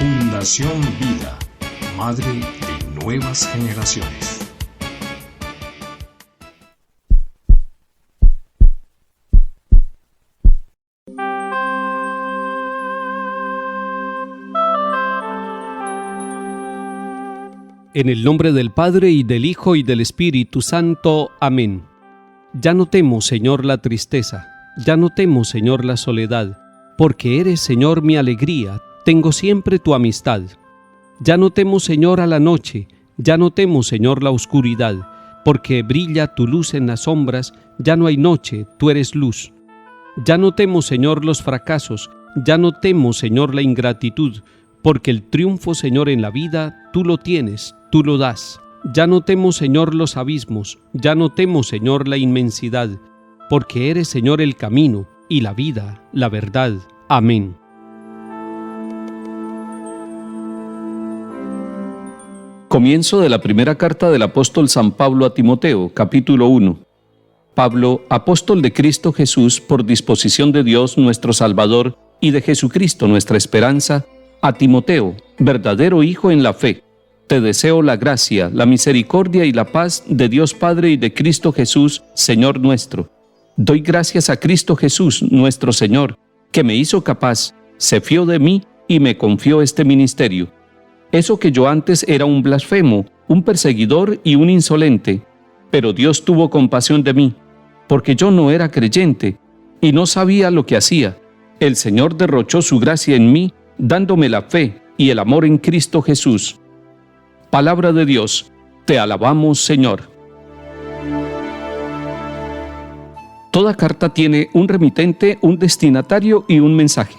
Fundación Vida, Madre de Nuevas Generaciones. En el nombre del Padre, y del Hijo, y del Espíritu Santo. Amén. Ya no temo, Señor, la tristeza, ya no temo, Señor, la soledad, porque eres, Señor, mi alegría, tengo siempre tu amistad. Ya no temo, Señor, a la noche, ya no temo, Señor, la oscuridad, porque brilla tu luz en las sombras, ya no hay noche, tú eres luz. Ya no temo, Señor, los fracasos, ya no temo, Señor, la ingratitud, porque el triunfo, Señor, en la vida, tú lo tienes, tú lo das. Ya no temo, Señor, los abismos, ya no temo, Señor, la inmensidad, porque eres, Señor, el camino y la vida, la verdad. Amén. Comienzo de la primera carta del apóstol San Pablo a Timoteo, capítulo 1. Pablo, apóstol de Cristo Jesús, por disposición de Dios nuestro Salvador y de Jesucristo nuestra esperanza, a Timoteo, verdadero hijo en la fe. Te deseo la gracia, la misericordia y la paz de Dios Padre y de Cristo Jesús, Señor nuestro. Doy gracias a Cristo Jesús, nuestro Señor, que me hizo capaz, se fió de mí y me confió este ministerio. Eso que yo antes era un blasfemo, un perseguidor y un insolente, pero Dios tuvo compasión de mí, porque yo no era creyente y no sabía lo que hacía. El Señor derrochó su gracia en mí, dándome la fe y el amor en Cristo Jesús. Palabra de Dios, te alabamos, Señor. Toda carta tiene un remitente, un destinatario y un mensaje.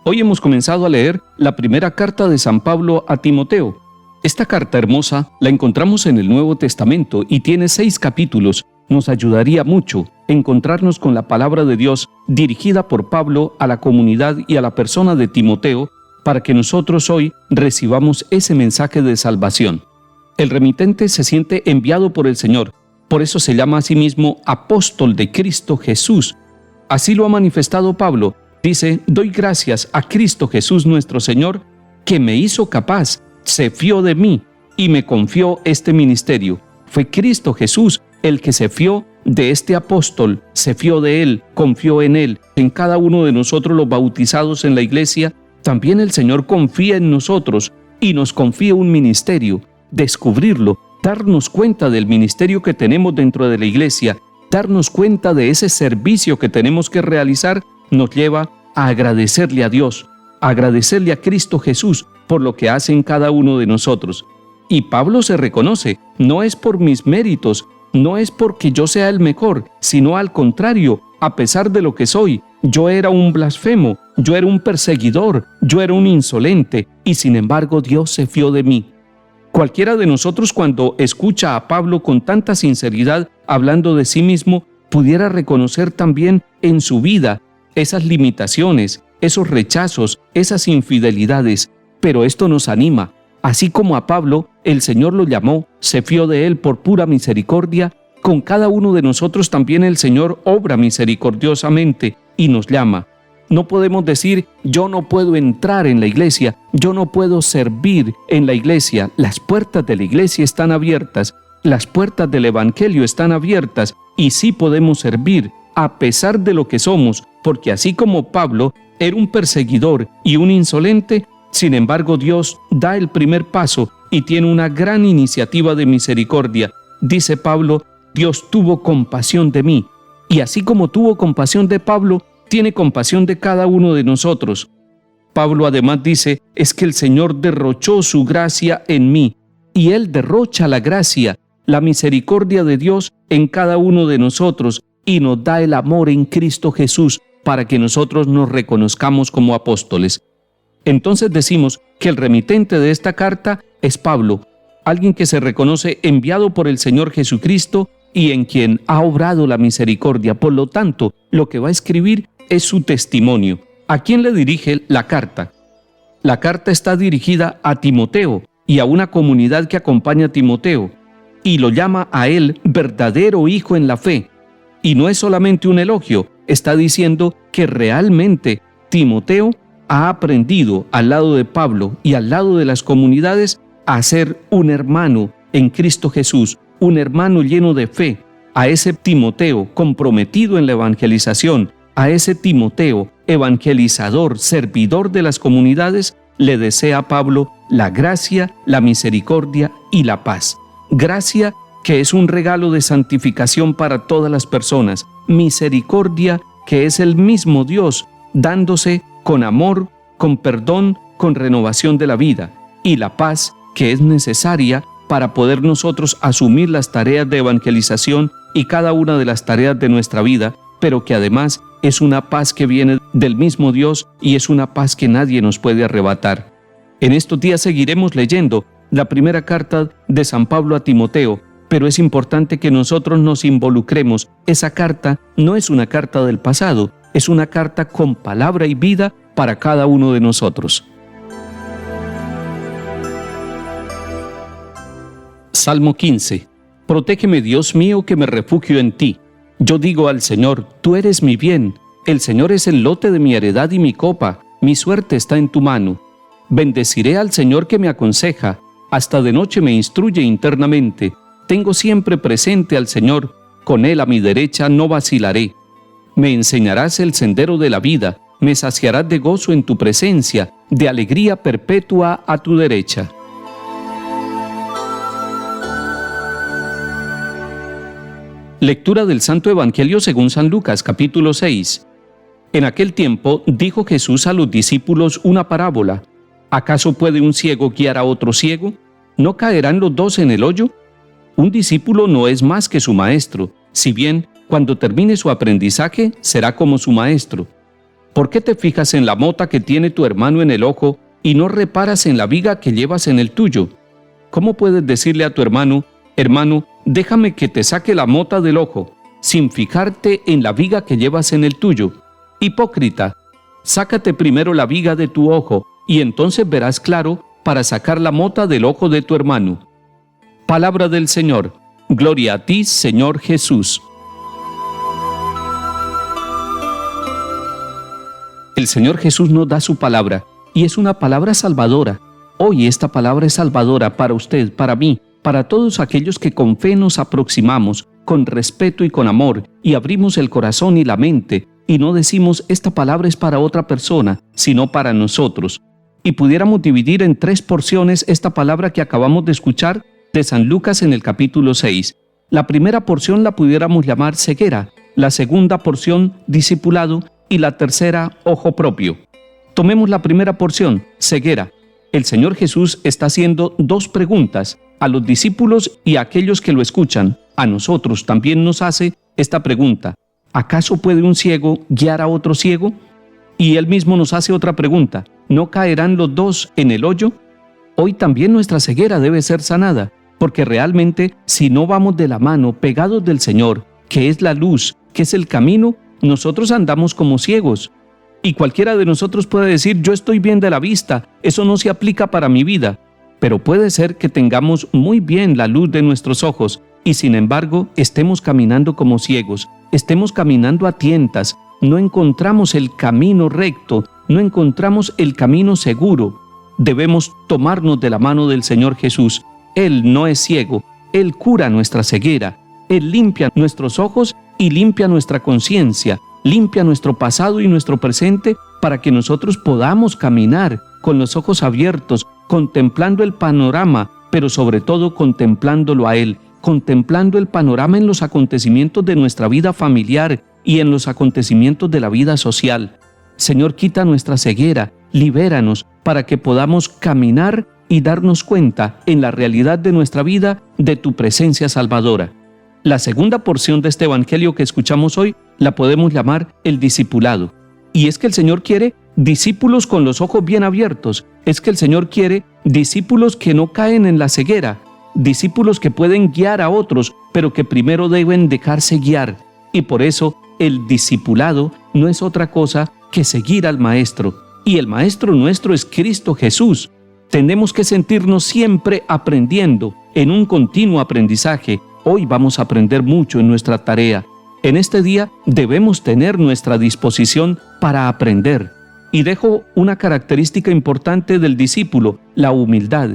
Hoy hemos comenzado a leer la primera carta de San Pablo a Timoteo. Esta carta hermosa la encontramos en el Nuevo Testamento y tiene 6 capítulos. Nos ayudaría mucho encontrarnos con la palabra de Dios dirigida por Pablo a la comunidad y a la persona de Timoteo, para que nosotros hoy recibamos ese mensaje de salvación. El remitente se siente enviado por el Señor, por eso se llama a sí mismo apóstol de Cristo Jesús. Así lo ha manifestado Pablo. Dice: doy gracias a Cristo Jesús nuestro Señor, que me hizo capaz, se fió de mí y me confió este ministerio. Fue Cristo Jesús el que se fió de este apóstol, se fió de él, confió en él. En cada uno de nosotros los bautizados en la iglesia, también el Señor confía en nosotros y nos confía un ministerio. Descubrirlo, darnos cuenta del ministerio que tenemos dentro de la iglesia, darnos cuenta de ese servicio que tenemos que realizar, nos lleva a agradecerle a Dios, a agradecerle a Cristo Jesús por lo que hace en cada uno de nosotros. Y Pablo se reconoce, no es por mis méritos, no es porque yo sea el mejor, sino al contrario, a pesar de lo que soy, yo era un blasfemo, yo era un perseguidor, yo era un insolente, y sin embargo Dios se fió de mí. Cualquiera de nosotros, cuando escucha a Pablo con tanta sinceridad hablando de sí mismo, pudiera reconocer también en su vida esas limitaciones, esos rechazos, esas infidelidades, pero esto nos anima. Así como a Pablo, el Señor lo llamó, se fió de él por pura misericordia, con cada uno de nosotros también el Señor obra misericordiosamente y nos llama. No podemos decir: yo no puedo entrar en la iglesia, yo no puedo servir en la iglesia. Las puertas de la iglesia están abiertas, las puertas del Evangelio están abiertas y sí podemos servir a pesar de lo que somos, porque así como Pablo era un perseguidor y un insolente, sin embargo Dios da el primer paso y tiene una gran iniciativa de misericordia. Dice Pablo: Dios tuvo compasión de mí, y así como tuvo compasión de Pablo, tiene compasión de cada uno de nosotros. Pablo además dice: es que el Señor derrochó su gracia en mí, y Él derrocha la gracia, la misericordia de Dios en cada uno de nosotros, y nos da el amor en Cristo Jesús para que nosotros nos reconozcamos como apóstoles. Entonces decimos que el remitente de esta carta es Pablo, alguien que se reconoce enviado por el Señor Jesucristo y en quien ha obrado la misericordia. Por lo tanto, lo que va a escribir es su testimonio. ¿A quién le dirige la carta? La carta está dirigida a Timoteo y a una comunidad que acompaña a Timoteo, y lo llama a él verdadero hijo en la fe. Y no es solamente un elogio, está diciendo que realmente Timoteo ha aprendido al lado de Pablo y al lado de las comunidades a ser un hermano en Cristo Jesús, un hermano lleno de fe, a ese Timoteo comprometido en la evangelización, a ese Timoteo evangelizador, servidor de las comunidades, le desea a Pablo la gracia, la misericordia y la paz. Gracia, que es un regalo de santificación para todas las personas. Misericordia, que es el mismo Dios, dándose con amor, con perdón, con renovación de la vida. Y la paz, que es necesaria para poder nosotros asumir las tareas de evangelización y cada una de las tareas de nuestra vida, pero que además es una paz que viene del mismo Dios y es una paz que nadie nos puede arrebatar. En estos días seguiremos leyendo la primera carta de San Pablo a Timoteo, pero es importante que nosotros nos involucremos. Esa carta no es una carta del pasado, es una carta con palabra y vida para cada uno de nosotros. Salmo 15. Protégeme, Dios mío, que me refugio en ti. Yo digo al Señor, tú eres mi bien. El Señor es el lote de mi heredad y mi copa. Mi suerte está en tu mano. Bendeciré al Señor que me aconseja. Hasta de noche me instruye internamente. Tengo siempre presente al Señor. Con Él a mi derecha no vacilaré. Me enseñarás el sendero de la vida. Me saciarás de gozo en tu presencia, de alegría perpetua a tu derecha. Lectura del Santo Evangelio según San Lucas, capítulo 6. En aquel tiempo dijo Jesús a los discípulos una parábola. ¿Acaso puede un ciego guiar a otro ciego? ¿No caerán los dos en el hoyo? Un discípulo no es más que su maestro, si bien cuando termine su aprendizaje será como su maestro. ¿Por qué te fijas en la mota que tiene tu hermano en el ojo y no reparas en la viga que llevas en el tuyo? ¿Cómo puedes decirle a tu hermano, hermano, déjame que te saque la mota del ojo, sin fijarte en la viga que llevas en el tuyo? Hipócrita, sácate primero la viga de tu ojo, y entonces verás claro para sacar la mota del ojo de tu hermano. Palabra del Señor. Gloria a ti, Señor Jesús. El Señor Jesús nos da su palabra, y es una palabra salvadora. Hoy esta palabra es salvadora para usted, para mí, para todos aquellos que con fe nos aproximamos, con respeto y con amor, y abrimos el corazón y la mente, y no decimos esta palabra es para otra persona, sino para nosotros. Y pudiéramos dividir en 3 porciones esta palabra que acabamos de escuchar de San Lucas en el capítulo 6. La primera porción la pudiéramos llamar ceguera, la segunda porción discipulado y la tercera ojo propio. Tomemos la primera porción, ceguera. El Señor Jesús está haciendo 2 preguntas a los discípulos y a aquellos que lo escuchan. A nosotros también nos hace esta pregunta. ¿Acaso puede un ciego guiar a otro ciego? Y Él mismo nos hace otra pregunta. ¿No caerán los dos en el hoyo? Hoy también nuestra ceguera debe ser sanada, porque realmente si no vamos de la mano, pegados del Señor, que es la luz, que es el camino, nosotros andamos como ciegos. Y cualquiera de nosotros puede decir, yo estoy bien de la vista, eso no se aplica para mi vida. Pero puede ser que tengamos muy bien la luz de nuestros ojos y sin embargo estemos caminando como ciegos, estemos caminando a tientas, no encontramos el camino recto, no encontramos el camino seguro. Debemos tomarnos de la mano del Señor Jesús. Él no es ciego, Él cura nuestra ceguera, Él limpia nuestros ojos y limpia nuestra conciencia, limpia nuestro pasado y nuestro presente para que nosotros podamos caminar con los ojos abiertos, contemplando el panorama, pero sobre todo contemplándolo a Él, contemplando el panorama en los acontecimientos de nuestra vida familiar y en los acontecimientos de la vida social. Señor, quita nuestra ceguera, libéranos para que podamos caminar y darnos cuenta en la realidad de nuestra vida de tu presencia salvadora. La segunda porción de este evangelio que escuchamos hoy la podemos llamar el discipulado. Y es que el Señor quiere discípulos con los ojos bien abiertos. Es que el Señor quiere discípulos que no caen en la ceguera, discípulos que pueden guiar a otros, pero que primero deben dejarse guiar. Y por eso el discipulado no es otra cosa que seguir al Maestro. Y el Maestro nuestro es Cristo Jesús. Tenemos que sentirnos siempre aprendiendo, en un continuo aprendizaje. Hoy vamos a aprender mucho en nuestra tarea. En este día debemos tener nuestra disposición para aprender. Y dejo una característica importante del discípulo, la humildad.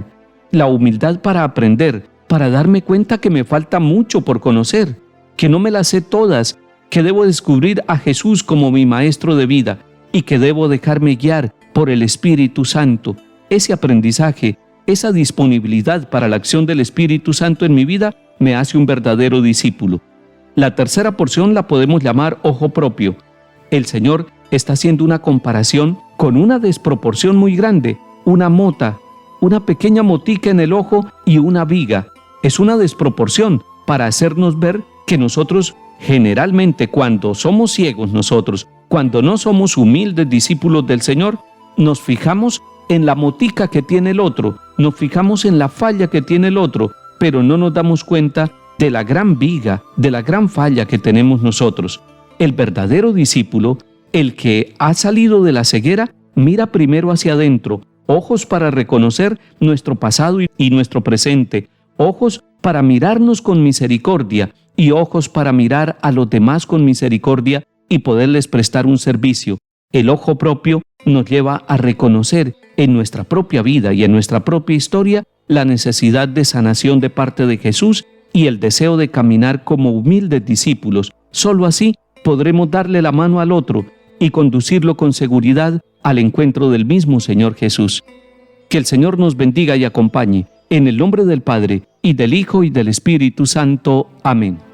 La humildad para aprender, para darme cuenta que me falta mucho por conocer, que no me las sé todas, que debo descubrir a Jesús como mi maestro de vida y que debo dejarme guiar por el Espíritu Santo. Ese aprendizaje, esa disponibilidad para la acción del Espíritu Santo en mi vida me hace un verdadero discípulo. La tercera porción la podemos llamar ojo propio. El Señor está haciendo una comparación con una desproporción muy grande, una mota, una pequeña motica en el ojo y una viga. Es una desproporción para hacernos ver que nosotros generalmente cuando somos ciegos cuando no somos humildes discípulos del Señor, nos fijamos en la motica que tiene el otro, nos fijamos en la falla que tiene el otro, pero no nos damos cuenta de la gran viga, de la gran falla que tenemos nosotros. El verdadero discípulo, el que ha salido de la ceguera, mira primero hacia adentro, ojos para reconocer nuestro pasado y nuestro presente, ojos para mirarnos con misericordia y ojos para mirar a los demás con misericordia y poderles prestar un servicio. El ojo propio nos lleva a reconocer en nuestra propia vida y en nuestra propia historia la necesidad de sanación de parte de Jesús y el deseo de caminar como humildes discípulos. Solo así podremos darle la mano al otro y conducirlo con seguridad al encuentro del mismo Señor Jesús. Que el Señor nos bendiga y acompañe, en el nombre del Padre, y del Hijo, y del Espíritu Santo. Amén.